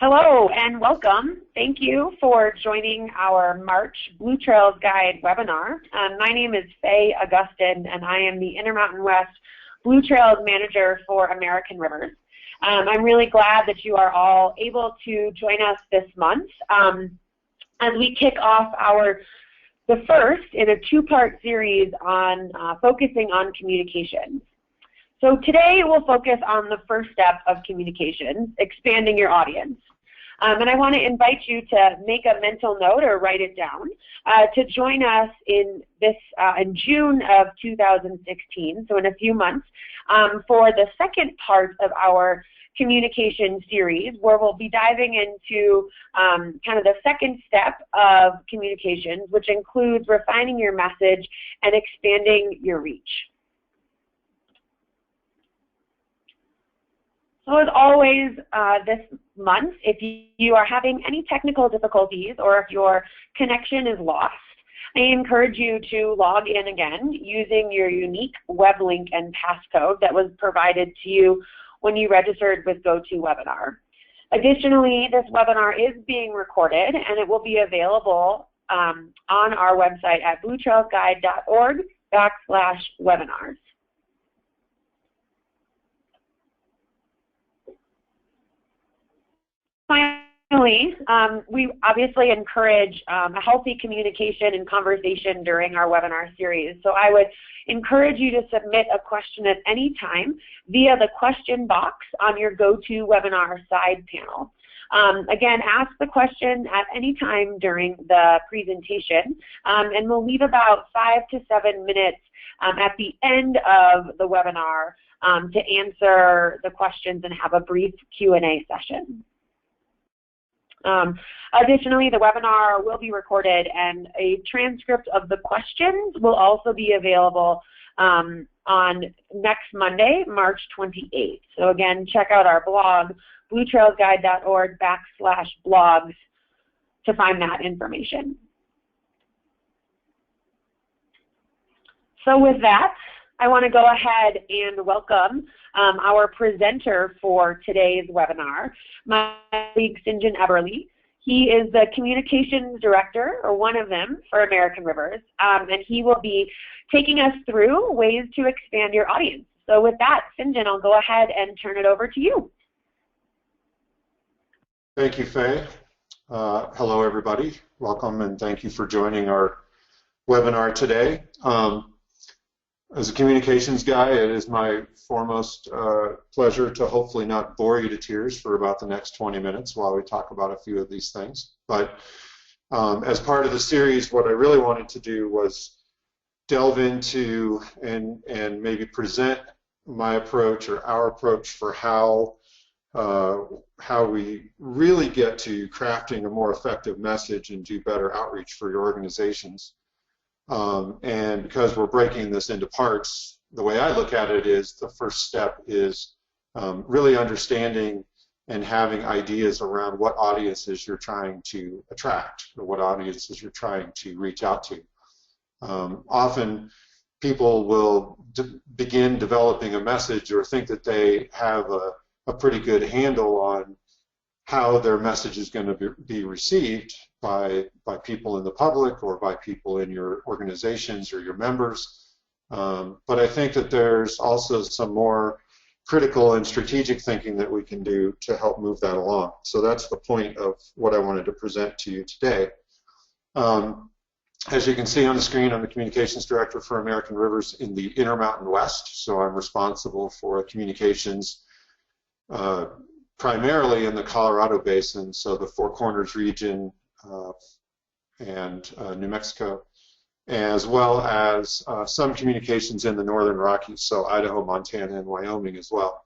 Hello and welcome. Thank you for joining our March Blue Trails Guide webinar. My name is Faye Augustin and I am the Intermountain West Blue Trails Manager for American Rivers. I'm really glad that you are all able to join us this month as we kick off the first in a two-part series on focusing on communications. So today we'll focus on the first step of communications, expanding your audience. And I want to invite you to make a mental note or write it down to join us in June of 2016, so in a few months, for the second part of our communication series, where we'll be diving into kind of the second step of communications, which includes refining your message and expanding your reach. So as always this month, if you are having any technical difficulties or if your connection is lost, I encourage you to log in again using your unique web link and passcode that was provided to you when you registered with GoToWebinar. Additionally, this webinar is being recorded and it will be available on our website at bluetrailsguide.org/webinars. Finally, we obviously encourage a healthy communication and conversation during our webinar series. So I would encourage you to submit a question at any time via the question box on your GoToWebinar side panel. Again, ask the question at any time during the presentation, and we'll leave about 5 to 7 minutes at the end of the webinar to answer the questions and have a brief Q&A session. Additionally, the webinar will be recorded and a transcript of the questions will also be available on next Monday, March 28th. So again, check out our blog, bluetrailsguide.org/blogs to find that information. So with that, I want to go ahead and welcome our presenter for today's webinar, my colleague St. John Eberly. He is the Communications Director, or one of them, for American Rivers, and he will be taking us through ways to expand your audience. So with that, St. John, I'll go ahead and turn it over to you. Thank you, Faye. Hello, everybody. Welcome, and thank you for joining our webinar today. As a communications guy, it is my foremost pleasure to hopefully not bore you to tears for about the next 20 minutes while we talk about a few of these things. But as part of the series, what I really wanted to do was delve into and maybe present my approach or our approach for how we really get to crafting a more effective message and do better outreach for your organizations. And because we're breaking this into parts, the way I look at it is the first step is really understanding and having ideas around what audiences you're trying to attract or what audiences you're trying to reach out to. Often people will begin developing a message or think that they have a pretty good handle on how their message is going to be received by people in the public or by people in your organizations or your members. But I think that there's also some more critical and strategic thinking that we can do to help move that along. So that's the point of what I wanted to present to you today. As you can see on the screen, I'm the Communications Director for American Rivers in the Intermountain West, so I'm responsible for communications primarily in the Colorado Basin, so the Four Corners region and New Mexico, as well as some communications in the Northern Rockies, so Idaho, Montana, and Wyoming as well.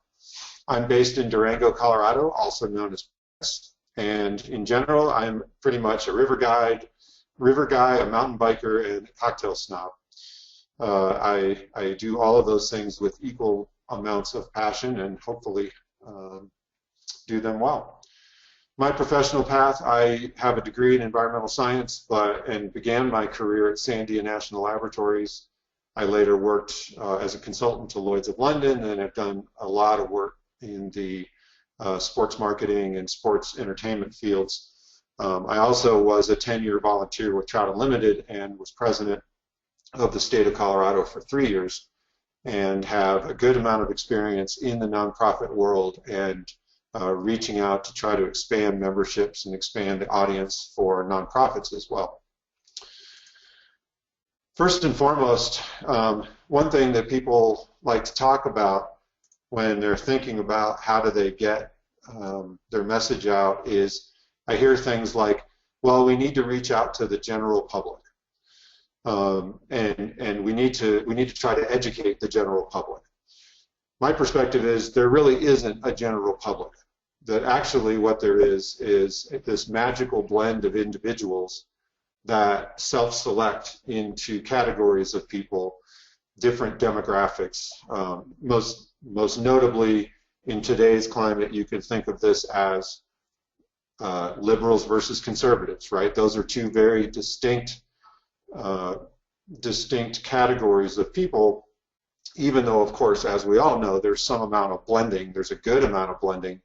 I'm based in Durango, Colorado, also known as West, and in general, I'm pretty much a river guy, a mountain biker, and a cocktail snob. I do all of those things with equal amounts of passion and hopefully do them well. My professional path, I have a degree in environmental science and began my career at Sandia National Laboratories. I later worked as a consultant to Lloyd's of London and have done a lot of work in the sports marketing and sports entertainment fields. I also was a 10-year volunteer with Trout Unlimited and was president of the state of Colorado for 3 years, and have a good amount of experience in the nonprofit world and reaching out to try to expand memberships and expand the audience for nonprofits as well. First and foremost, one thing that people like to talk about when they're thinking about how do they get their message out is, I hear things like, well, we need to reach out to the general public. And we need to try to educate the general public. My perspective is there really isn't a general public. That actually what there is this magical blend of individuals that self-select into categories of people, different demographics. Most notably in today's climate, you could think of this as liberals versus conservatives, right? Those are two very distinct categories of people, even though, of course, as we all know, there's some amount of blending. There's a good amount of blending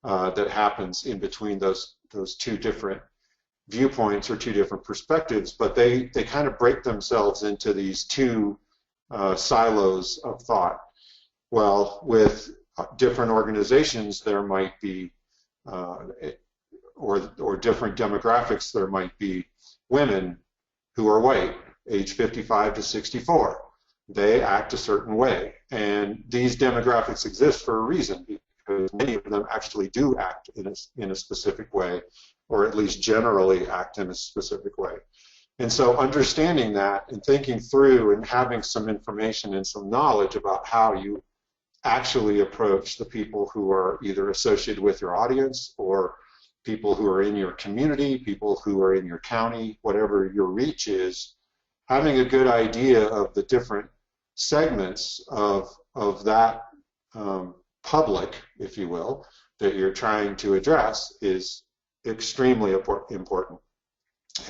that happens in between those two different viewpoints or two different perspectives, but they kind of break themselves into these two silos of thought. Well, with different organizations, there might be, or different demographics, there might be women who are white, age 55 to 64. They act a certain way, and these demographics exist for a reason, because many of them actually do act in a specific way, or at least generally act in a specific way. And so understanding that and thinking through and having some information and some knowledge about how you actually approach the people who are either associated with your audience or people who are in your community, people who are in your county, whatever your reach is, having a good idea of the different segments of that public, if you will, that you're trying to address is extremely important.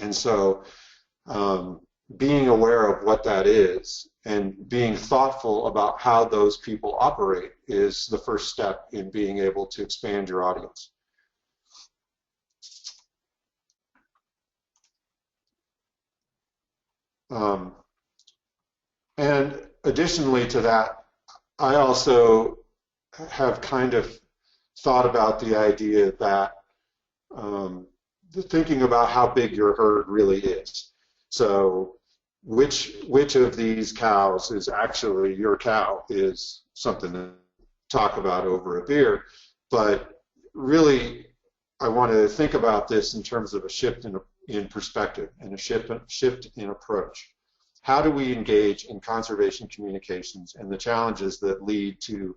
And so being aware of what that is and being thoughtful about how those people operate is the first step in being able to expand your audience. And additionally to that, I also have kind of thought about the idea that thinking about how big your herd really is. So which of these cows is actually your cow is something to talk about over a beer, but really I want to think about this in terms of a shift in perspective and a shift in approach. How do we engage in conservation communications and the challenges that lead to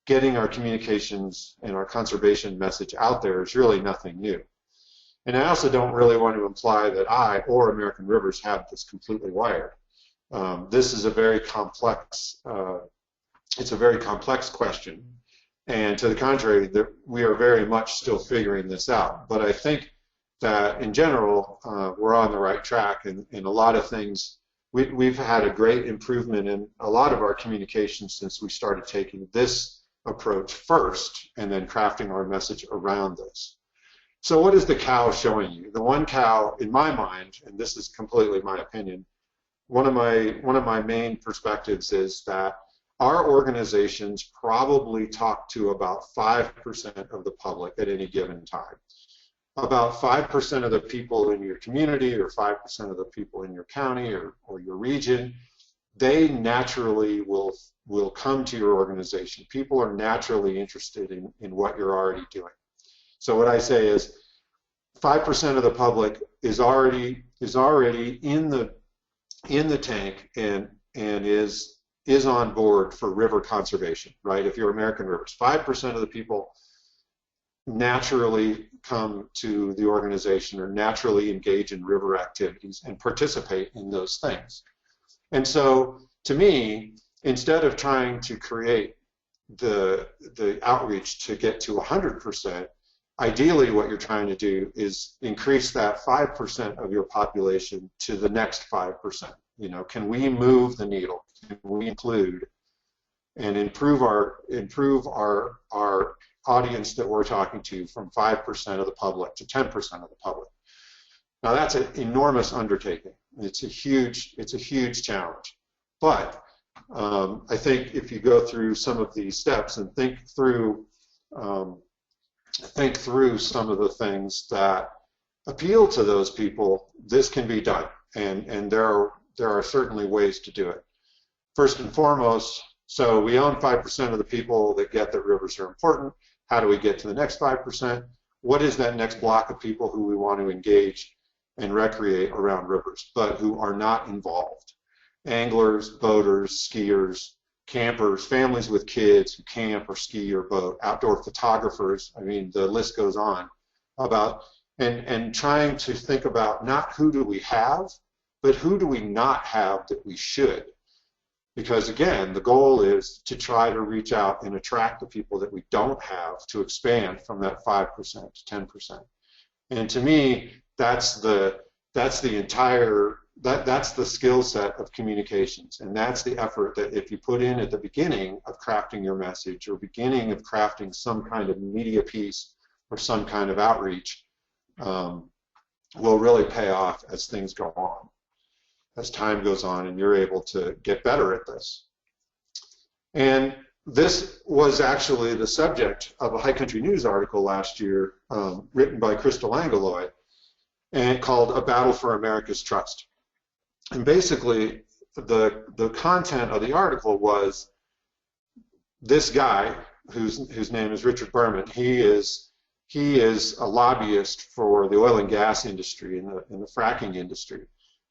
getting our communications and our conservation message out there is really nothing new. And I also don't really want to imply that I or American Rivers have this completely wired. This is a very complex, it's a very complex question. And to the contrary, we are very much still figuring this out. But I think that in general, we're on the right track, and a lot of things, we've had a great improvement in a lot of our communications since we started taking this approach first and then crafting our message around this. So what is the cow showing you? The one cow, in my mind, and this is completely my opinion, one of my main perspectives is that our organizations probably talk to about 5% of the public at any given time. About 5% of the people in your community or 5% of the people in your county or your region, they naturally will come to your organization. People are naturally interested in what you're already doing. So what I say is 5% of the public is already in the tank and is on board for river conservation, right? If you're American Rivers, 5% of the people naturally come to the organization or naturally engage in river activities and participate in those things. And so to me, instead of trying to create the outreach to get to 100%, ideally what you're trying to do is increase that 5% of your population to the next 5%. You know, can we move the needle? Can we include and improve our audience that we're talking to from 5% of the public to 10% of the public. Now that's an enormous undertaking. It's a huge challenge. But I think if you go through some of these steps and think through some of the things that appeal to those people, this can be done, and there are certainly ways to do it. First and foremost, so we own 5% of the people that get that rivers are important. How do we get to the next 5%? What is that next block of people who we want to engage and recreate around rivers, but who are not involved? Anglers, boaters, skiers, campers, families with kids who camp or ski or boat, outdoor photographers. I mean, the list goes on about, and trying to think about not who do we have, but who do we not have that we should. Because again, the goal is to try to reach out and attract the people that we don't have to expand from that 5% to 10%. And to me, that's the skill set of communications, and that's the effort that if you put in at the beginning of crafting your message or beginning of crafting some kind of media piece or some kind of outreach, will really pay off as things go on, as time goes on, and you're able to get better at this. And this was actually the subject of a High Country News article last year written by Crystal Angeloy, and called A Battle for America's Trust. And basically, the content of the article was this guy, whose name is Richard Berman. He is a lobbyist for the oil and gas industry and the fracking industry.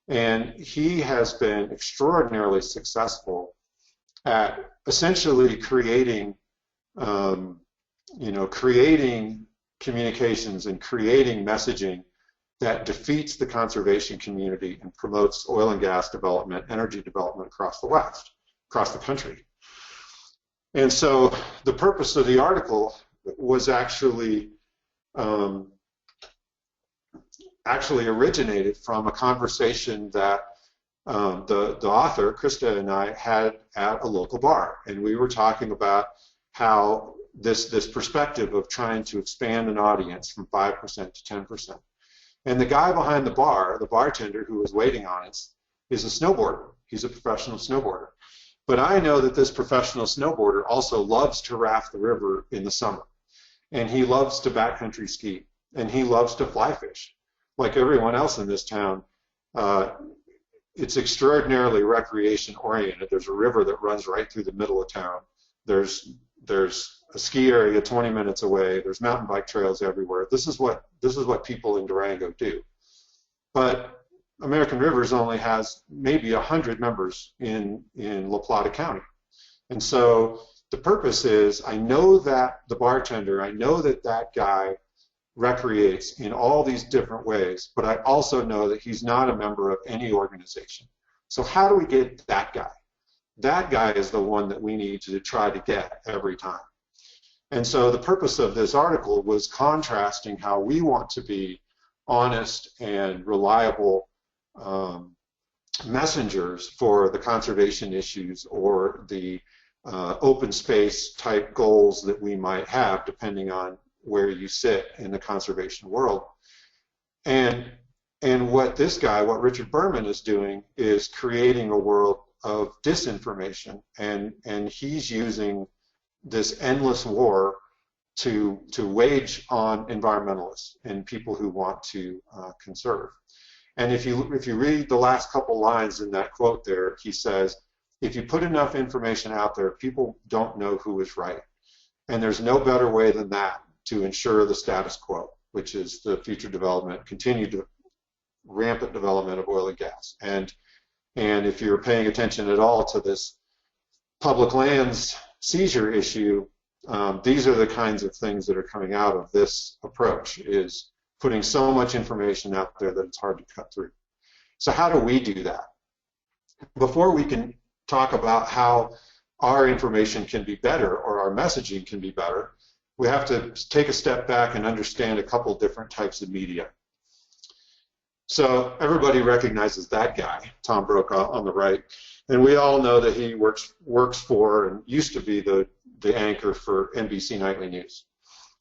And he has been extraordinarily successful at essentially creating communications and creating messaging that defeats the conservation community and promotes oil and gas development, energy development across the West, across the country. And so the purpose of the article was actually originated from a conversation that the author, Krista, and I had at a local bar. And we were talking about how this perspective of trying to expand an audience from 5% to 10%. And the guy behind the bar, the bartender who was waiting on us, is a snowboarder. He's a professional snowboarder. But I know that this professional snowboarder also loves to raft the river in the summer. And he loves to backcountry ski. And he loves to fly fish. Like everyone else in this town, it's extraordinarily recreation oriented. There's a river that runs right through the middle of town. There's a ski area 20 minutes away. There's mountain bike trails everywhere. This is what people in Durango do. But American Rivers only has maybe 100 members in La Plata County. And so the purpose is, I know that the bartender, I know that that guy recreates in all these different ways, but I also know that he's not a member of any organization. So how do we get that guy? That guy is the one that we need to try to get every time. And so the purpose of this article was contrasting how we want to be honest and reliable messengers for the conservation issues or the open space type goals that we might have, depending on where you sit in the conservation world. And what this guy, what Richard Berman is doing, is creating a world of disinformation, and he's using this endless war to wage on environmentalists and people who want to conserve. And if you read the last couple lines in that quote there, he says, if you put enough information out there, people don't know who is right. And there's no better way than that to ensure the status quo, which is the future development, continued rampant development of oil and gas. And if you're paying attention at all to this public lands seizure issue, these are the kinds of things that are coming out of this approach, is putting so much information out there that it's hard to cut through. So how do we do that? Before we can talk about how our information can be better or our messaging can be better, we have to take a step back and understand a couple different types of media. So everybody recognizes that guy, Tom Brokaw, on the right, and we all know that he works for and used to be the anchor for NBC Nightly News.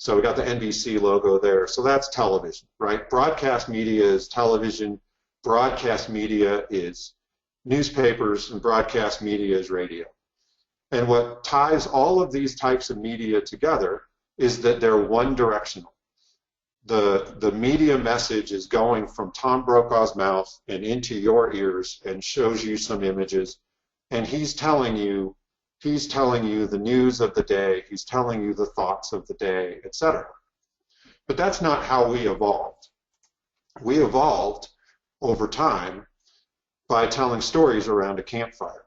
So we got the NBC logo there. So that's television, right? Broadcast media is television. Broadcast media is newspapers, and broadcast media is radio. And what ties all of these types of media together is that they're one directional. The media message is going from Tom Brokaw's mouth and into your ears and shows you some images, and he's telling you the news of the day, he's telling you the thoughts of the day, etc. But that's not how we evolved. We evolved over time by telling stories around a campfire.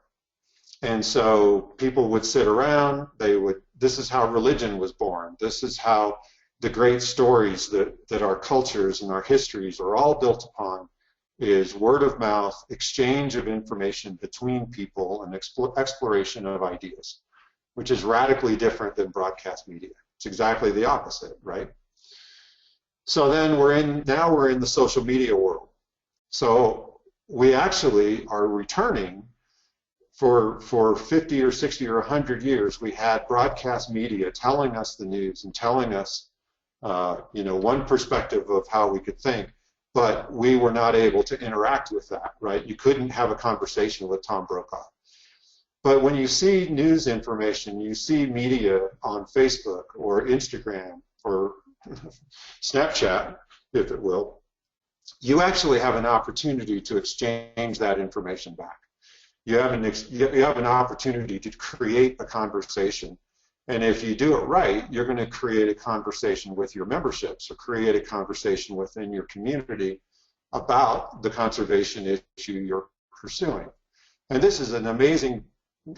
And so people would sit around, this is how religion was born. This is how the great stories that our cultures and our histories are all built upon is word of mouth, exchange of information between people, and exploration of ideas, which is radically different than broadcast media. It's exactly the opposite, right? So then now we're in the social media world. So we actually are returning for 50 or 60 or 100 years. We had broadcast media telling us the news and telling us one perspective of how we could think, but we were not able to interact with that, right? You couldn't have a conversation with Tom Brokaw. But when you see news information, you see media on Facebook or Instagram or Snapchat, if it will, you actually have an opportunity to exchange that information back. You have an opportunity to create a conversation. And if you do it right, you're going to create a conversation with your memberships or create a conversation within your community about the conservation issue you're pursuing. And this is an amazing,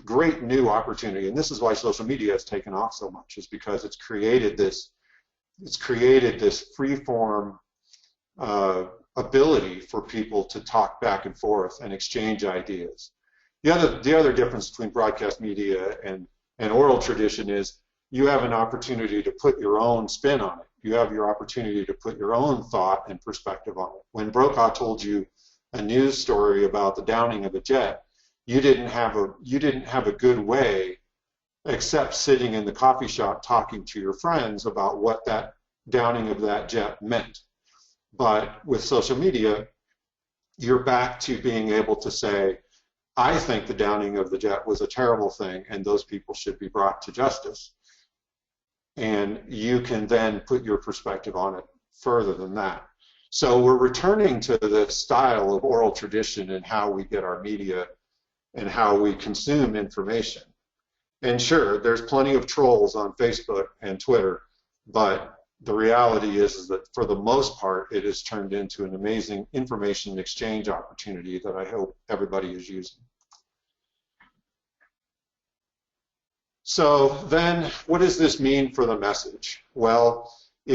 great new opportunity. And this is why social media has taken off so much, is because it's created this free-form ability for people to talk back and forth and exchange ideas. The other difference between broadcast media and oral tradition is you have an opportunity to put your own spin on it. You have your opportunity to put your own thought and perspective on it. When Brokaw told you a news story about the downing of a jet, you didn't have a good way except sitting in the coffee shop talking to your friends about what that downing of that jet meant. But with social media, you're back to being able to say, I think the downing of the jet was a terrible thing and those people should be brought to justice. And you can then put your perspective on it further than that. So we're returning to the style of oral tradition and how we get our media and how we consume information. And sure, there's plenty of trolls on Facebook and Twitter, but the reality is that for the most part, it has turned into an amazing information exchange opportunity that I hope everybody is using. So then, what does this mean for the message? Well, I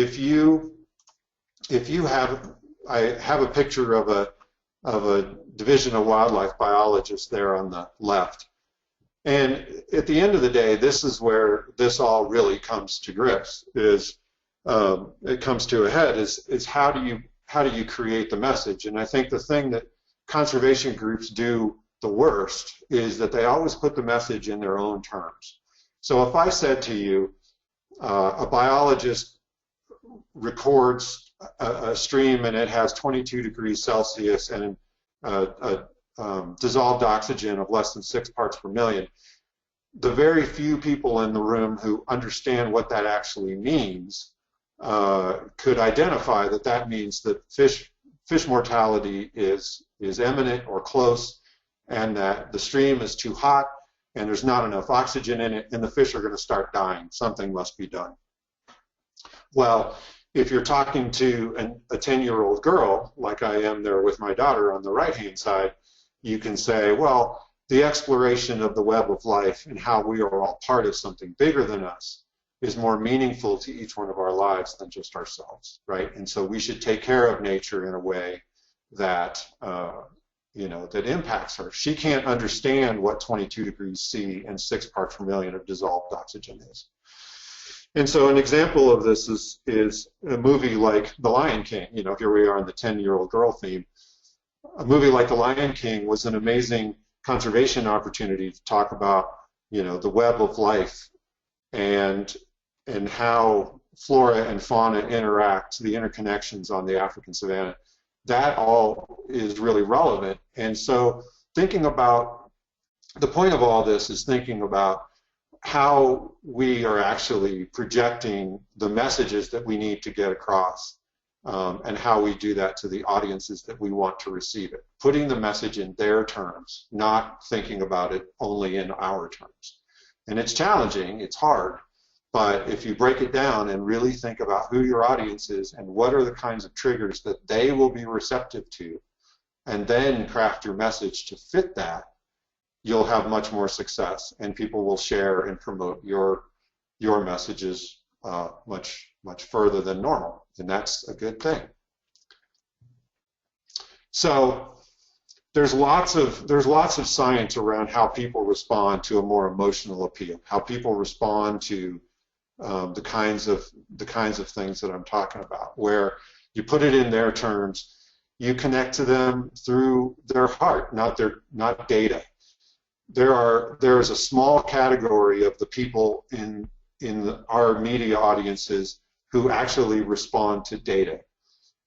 have a picture of a Division of Wildlife biologist there on the left. And at the end of the day, this is where this all really comes to grips, it comes to a head, is how do you create the message? And I think the thing that conservation groups do the worst is that they always put the message in their own terms. So if I said to you, a biologist records a stream and it has 22 degrees Celsius and dissolved oxygen of less than 6 parts per million, the very few people in the room who understand what that actually means could identify that that means that fish mortality is imminent or close, and that the stream is too hot and there's not enough oxygen in it, and the fish are going to start dying. Something must be done. Well, if you're talking to a 10-year-old girl, like I am there with my daughter on the right-hand side, you can say, well, the exploration of the web of life and how we are all part of something bigger than us is more meaningful to each one of our lives than just ourselves, right? And so we should take care of nature in a way that that impacts her. She can't understand what 22 degrees C and 6 parts per million of dissolved oxygen is. And so an example of this is a movie like The Lion King. Here we are on the 10-year-old girl theme. A movie like The Lion King was an amazing conservation opportunity to talk about, the web of life and how flora and fauna interact, the interconnections on the African savanna, that all is really relevant. And so thinking about, the point of all this is thinking about how we are actually projecting the messages that we need to get across, and how we do that to the audiences that we want to receive it. Putting the message in their terms, not thinking about it only in our terms. And it's challenging, it's hard, but if you break it down and really think about who your audience is and what are the kinds of triggers that they will be receptive to, and then craft your message to fit that, you'll have much more success, and people will share and promote your messages much further than normal, and that's a good thing. So there's lots of science around how people respond to a more emotional appeal, how people respond to the kinds of things that I'm talking about, where you put it in their terms, you connect to them through their heart, not data. There is a small category of the people in our media audiences who actually respond to data.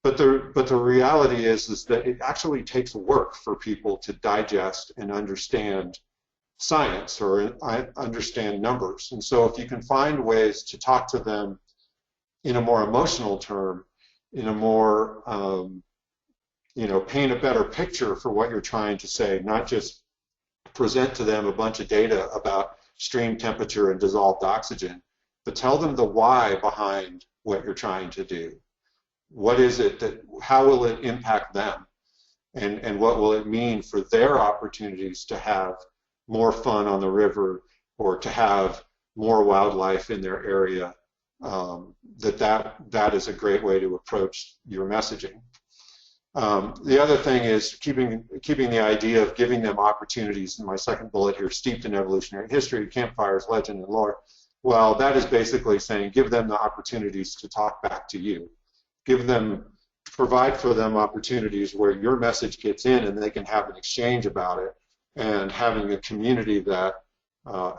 But the reality is that it actually takes work for people to digest and understand science or understand numbers. And so if you can find ways to talk to them in a more emotional term, in a more, paint a better picture for what you're trying to say, not just present to them a bunch of data about stream temperature and dissolved oxygen, but tell them the why behind what you're trying to do. What is it how will it impact them? And what will it mean for their opportunities to have more fun on the river or to have more wildlife in their area? That is a great way to approach your messaging. The other thing is keeping the idea of giving them opportunities. In my second bullet here, steeped in evolutionary history, campfires, legend, and lore. Well, that is basically saying give them the opportunities to talk back to you. Provide for them opportunities where your message gets in and they can have an exchange about it, and having a community that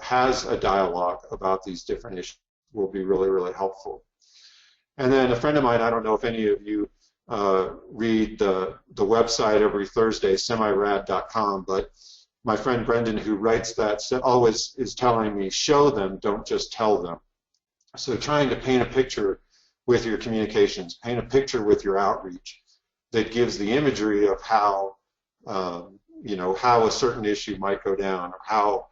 has a dialogue about these different issues will be really, really helpful. And then a friend of mine, I don't know if any of you read the website every Thursday, semirad.com, but my friend Brendan, who writes that, always is telling me, show them, don't just tell them. So trying to paint a picture with your communications, paint a picture with your outreach that gives the imagery of how, how a certain issue might go down, or how,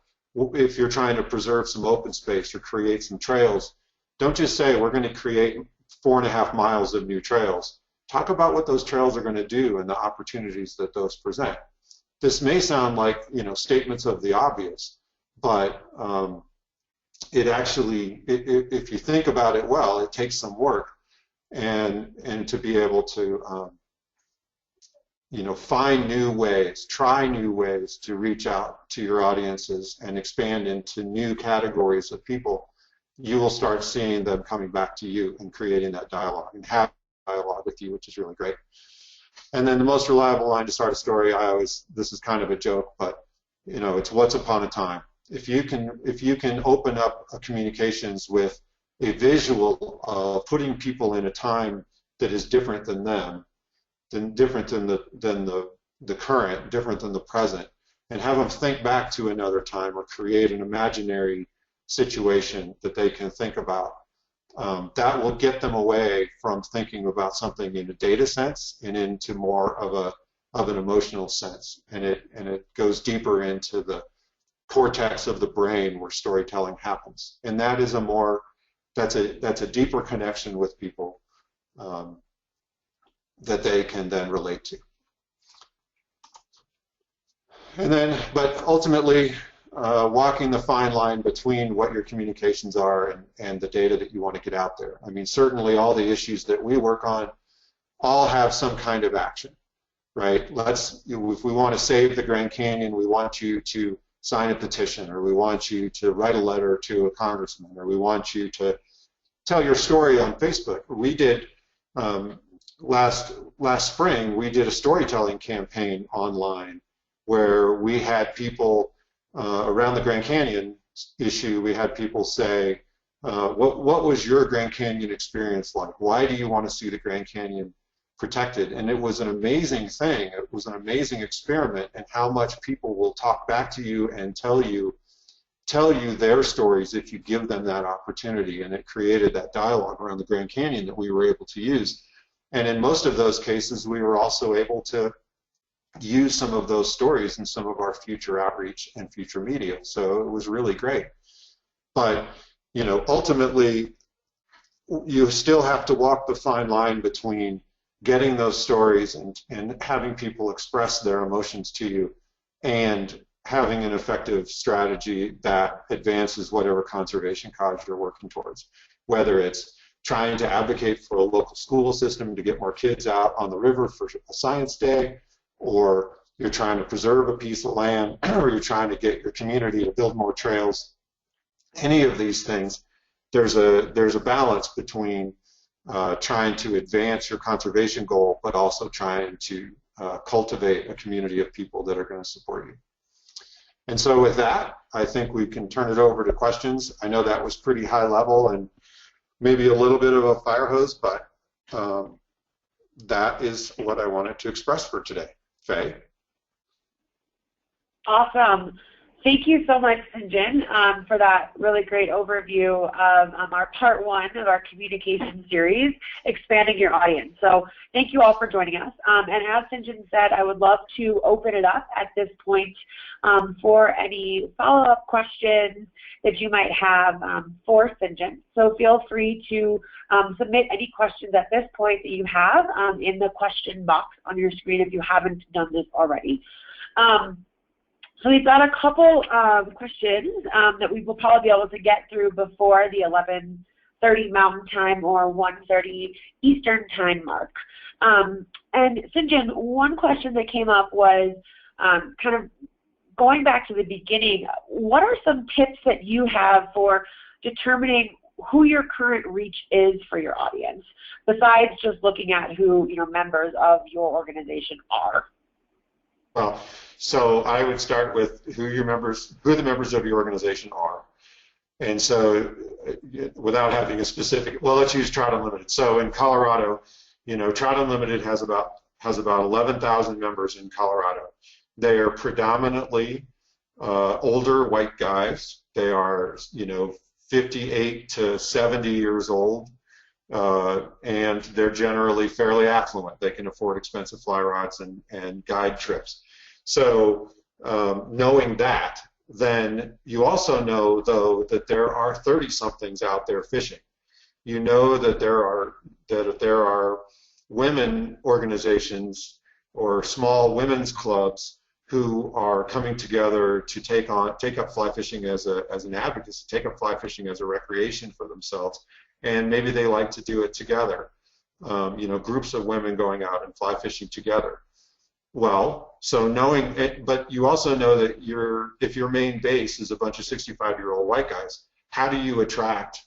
if you're trying to preserve some open space or create some trails, don't just say we're going to create 4.5 miles of new trails. Talk about what those trails are going to do and the opportunities that those present. This may sound like, statements of the obvious, but it actually, if you think about it well, it takes some work, and to be able to, find new ways, try new ways to reach out to your audiences and expand into new categories of people, you will start seeing them coming back to you and creating that dialogue and having dialogue with you, which is really great. And then the most reliable line to start a story, this is kind of a joke, but it's once upon a time. If you can open up a communications with a visual of putting people in a time that is different than them, different than the current, different than the present, and have them think back to another time or create an imaginary situation that they can think about. That will get them away from thinking about something in a data sense and into more of an emotional sense, and it goes deeper into the cortex of the brain where storytelling happens, and that is that's a deeper connection with people that they can then relate to. And then, but ultimately, walking the fine line between what your communications are and the data that you want to get out there. I mean, certainly all the issues that we work on all have some kind of action, right? If we want to save the Grand Canyon, we want you to sign a petition, or we want you to write a letter to a congressman, or we want you to tell your story on Facebook. We did, last spring, we did a storytelling campaign online where we had people around the Grand Canyon issue, we had people say, what was your Grand Canyon experience like? Why do you want to see the Grand Canyon protected? And it was an amazing thing. It was an amazing experiment, and how much people will talk back to you and tell you their stories if you give them that opportunity. And it created that dialogue around the Grand Canyon that we were able to use. And in most of those cases, we were also able to use some of those stories in some of our future outreach and future media. So it was really great. But, you know, ultimately, you still have to walk the fine line between getting those stories and having people express their emotions to you, and having an effective strategy that advances whatever conservation cause you're working towards, whether it's trying to advocate for a local school system to get more kids out on the river for a science day, or you're trying to preserve a piece of land, or you're trying to get your community to build more trails. Any of these things, there's a balance between trying to advance your conservation goal, but also trying to cultivate a community of people that are going to support you. And so with that, I think we can turn it over to questions. I know that was pretty high level and maybe a little bit of a fire hose, but that is what I wanted to express for today. Faye? Awesome. Thank you so much, St. for that really great overview of our part one of our communication series, Expanding Your Audience. So thank you all for joining us. And as St. said, I would love to open it up at this point for any follow-up questions that you might have for St. So feel free to submit any questions at this point that you have in the question box on your screen if you haven't done this already. So we've got a couple of questions that we will probably be able to get through before the 11:30 Mountain Time or 1:30 Eastern Time mark. And St. one question that came up was kind of going back to the beginning. What are some tips that you have for determining who your current reach is for your audience, besides just looking at who members of your organization are? Well, so I would start with who the members of your organization are. And so without having a specific, well, let's use Trout Unlimited. So in Colorado, Trout Unlimited has about 11,000 members in Colorado. They are predominantly older white guys. They are, 58 to 70 years old. And they're generally fairly affluent. They can afford expensive fly rods and guide trips. So knowing that, then you also know, though, that there are 30-somethings out there fishing. You know that there are women organizations or small women's clubs who are coming together to take up fly fishing as an advocacy, take up fly fishing as a recreation for themselves, and maybe they like to do it together. Groups of women going out and fly fishing together. Well, so knowing it, but you also know that if your main base is a bunch of 65-year-old white guys, how do you attract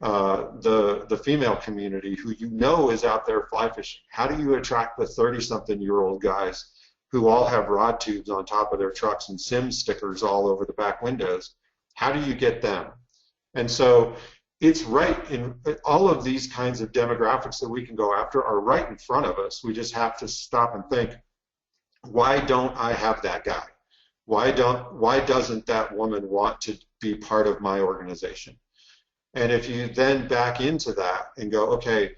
the female community who is out there fly fishing? How do you attract the 30-something-year-old guys who all have rod tubes on top of their trucks and sim stickers all over the back windows? How do you get them? And so it's right in all of these kinds of demographics that we can go after are right in front of us. We just have to stop and think, why don't I have that guy? Why doesn't that woman want to be part of my organization? And if you then back into that and go, okay,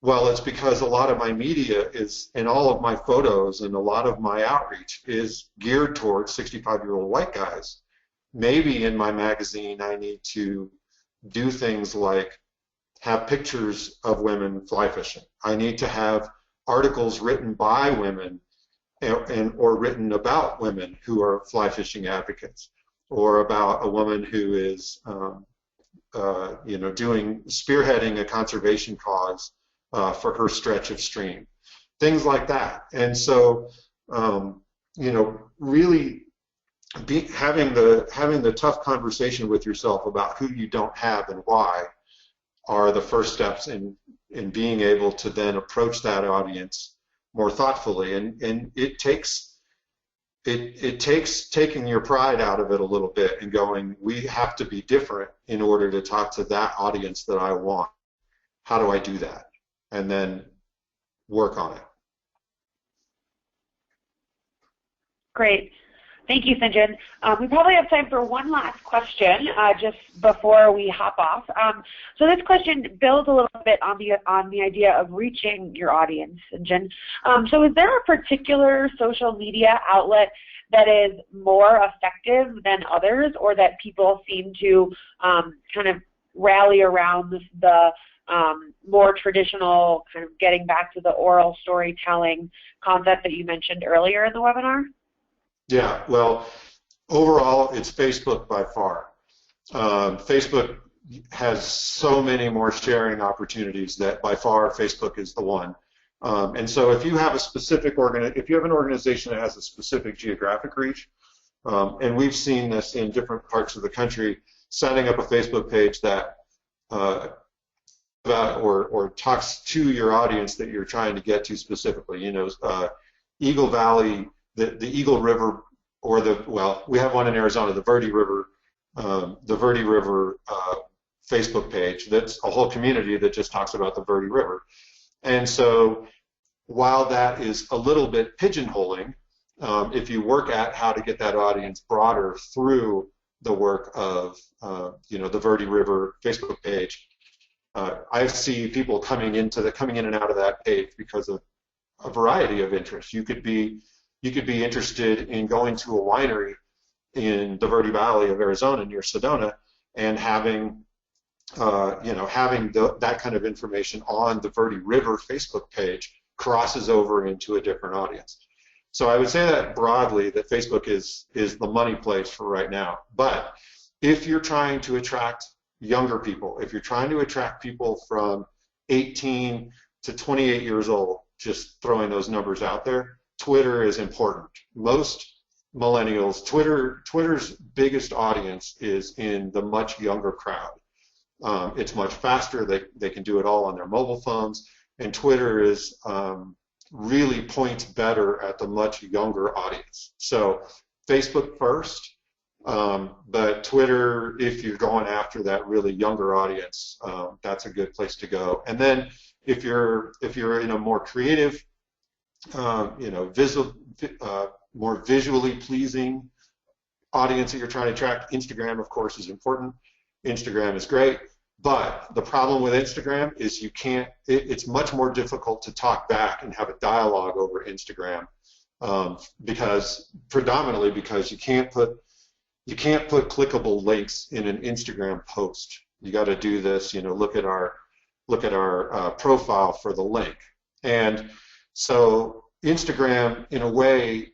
well, it's because a lot of my media is, and all of my photos and a lot of my outreach is geared towards 65-year-old white guys. Maybe in my magazine I need to do things like have pictures of women fly fishing. I need to have articles written by women or written about women who are fly fishing advocates, or about a woman who is spearheading a conservation cause for her stretch of stream, things like that. And so really having the tough conversation with yourself about who you don't have and why are the first steps in being able to then approach that audience more thoughtfully. And it takes it takes taking your pride out of it a little bit and going, we have to be different in order to talk to that audience that I want. How do I do that? And then work on it. Great. Thank you, St. John. We probably have time for one last question just before we hop off. So this question builds a little bit on the idea of reaching your audience, St. John. So is there a particular social media outlet that is more effective than others, or that people seem to kind of rally around the more traditional kind of getting back to the oral storytelling concept that you mentioned earlier in the webinar? Yeah, well, overall, it's Facebook by far. Facebook has so many more sharing opportunities that by far Facebook is the one. And so if you have an organization that has a specific geographic reach, and we've seen this in different parts of the country, setting up a Facebook page that or talks to your audience that you're trying to get to specifically. You know, Eagle Valley, the Eagle River, or we have one in Arizona, the Verde River Facebook page. That's a whole community that just talks about the Verde River. And so while that is a little bit pigeonholing, if you work at how to get that audience broader through the work of the Verde River Facebook page, I see people coming in and out of that page because of a variety of interests. You could be interested in going to a winery in the Verde Valley of Arizona near Sedona and having that kind of information on the Verde River Facebook page crosses over into a different audience. So I would say that broadly that Facebook is the money place for right now. But if you're trying to attract younger people, if you're trying to attract people from 18 to 28 years old, just throwing those numbers out there, Twitter is important. Most millennials, Twitter's biggest audience is in the much younger crowd. It's much faster. They can do it all on their mobile phones, and Twitter is really points better at the much younger audience. So Facebook first, but Twitter, if you're going after that really younger audience, that's a good place to go. And then if you're in a more creative, more visually pleasing audience that you're trying to attract, Instagram, of course, is important. Instagram is great, but the problem with Instagram is it's much more difficult to talk back and have a dialogue over Instagram predominantly because you can't put clickable links in an Instagram post. You got to do this, look at our profile for the link. And so Instagram, in a way,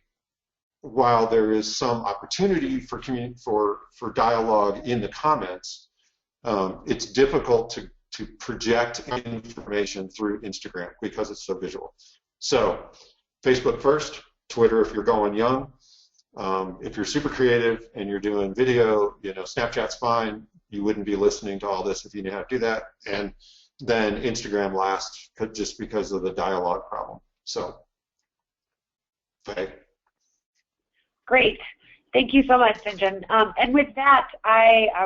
while there is some opportunity for dialogue in the comments, it's difficult to project information through Instagram because it's so visual. So Facebook first, Twitter if you're going young. If you're super creative and you're doing video, Snapchat's fine. You wouldn't be listening to all this if you knew how to do that. And then Instagram last, just because of the dialogue problem. So, okay. Great. Thank you so much, St. John. And with that,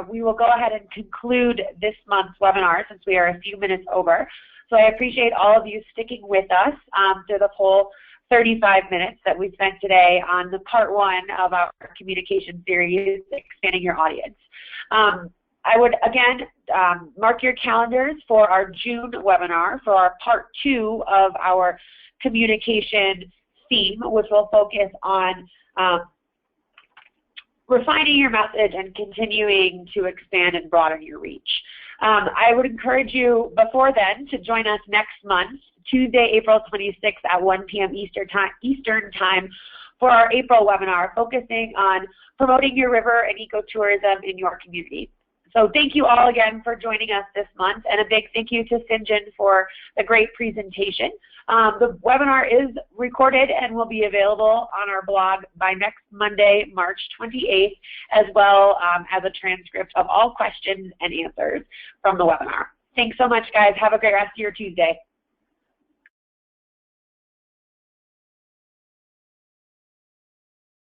we will go ahead and conclude this month's webinar since we are a few minutes over. So I appreciate all of you sticking with us through the whole 35 minutes that we spent today on the part one of our communication series, Expanding Your Audience. I would, again, mark your calendars for our June webinar for our part two of our communication theme, which will focus on refining your message and continuing to expand and broaden your reach. I would encourage you before then to join us next month, Tuesday, April 26th at 1 p.m. Eastern Time for our April webinar focusing on promoting your river and ecotourism in your community. So thank you all again for joining us this month, and a big thank you to St. John for the great presentation. The webinar is recorded and will be available on our blog by next Monday, March 28th, as well as a transcript of all questions and answers from the webinar. Thanks so much, guys. Have a great rest of your Tuesday.